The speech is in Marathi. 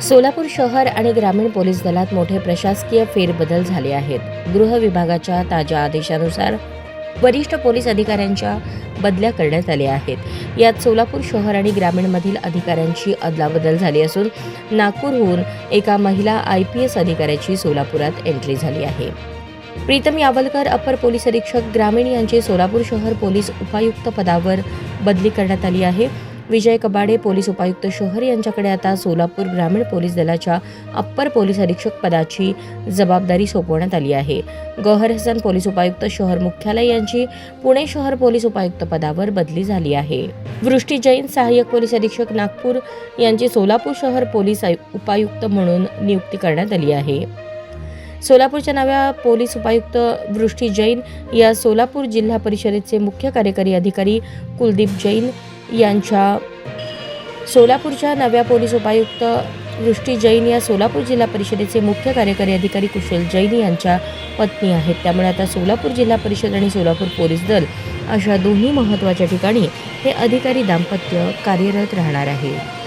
सोलापूर शहर आणि ग्रामीण पोलीस दलात मोठे प्रशासकीय फेरबदल झाले आहेत. गृह विभागाच्या ताज्या आदेशानुसार वरिष्ठ पोलीस अधिकाऱ्यांच्या बदल्या करण्यात आल्या आहेत. यात सोलापूर शहर आणि ग्रामीणमधील अधिकाऱ्यांची अदलाबदल झाली असून नागपूरहून एका महिला IPS अधिकाऱ्याची सोलापुरात एंट्री झाली आहे. प्रीतम यावलकर अपर पोलीस अधीक्षक ग्रामीण यांची सोलापूर शहर पोलीस उपायुक्त पदावर बदली करण्यात आली आहे. विजय कबाडे पोलीस उपायुक्त शहर यांच्याकडे आता सोलापूर ग्रामीण पोलीस दलाच्या अप्पर पोलीस अधीक्षक पदाची जबाबदारी सोपवण्यात आली आहे. गौहर हसन पोलीस उपायुक्त शहर मुख्यालय यांची पुणे शहर पोलीस उपायुक्त पदावर बदली झाली आहे. वृष्टी जैन सहाय्यक पोलीस अधीक्षक नागपूर यांची सोलापूर शहर पोलीस उपायुक्त म्हणून नियुक्ती करण्यात आली आहे. सोलापूरच्या नव्या पोलीस उपायुक्त वृष्टी जैन या सोलापूर जिल्हा परिषदेचे मुख्य कार्यकारी अधिकारी कुलदीप जैन यांच्या सोलापूरच्या नव्या पोलीस उपायुक्त वृष्टी जैन या सोलापूर जिल्हा परिषदेचे मुख्य कार्यकारी अधिकारी कुशल जैन यांच्या पत्नी आहेत. त्यामुळे आता सोलापूर जिल्हा परिषद आणि सोलापूर पोलीस दल अशा दोन्ही महत्त्वाच्या ठिकाणी हे अधिकारी दाम्पत्य कार्यरत राहणार आहे.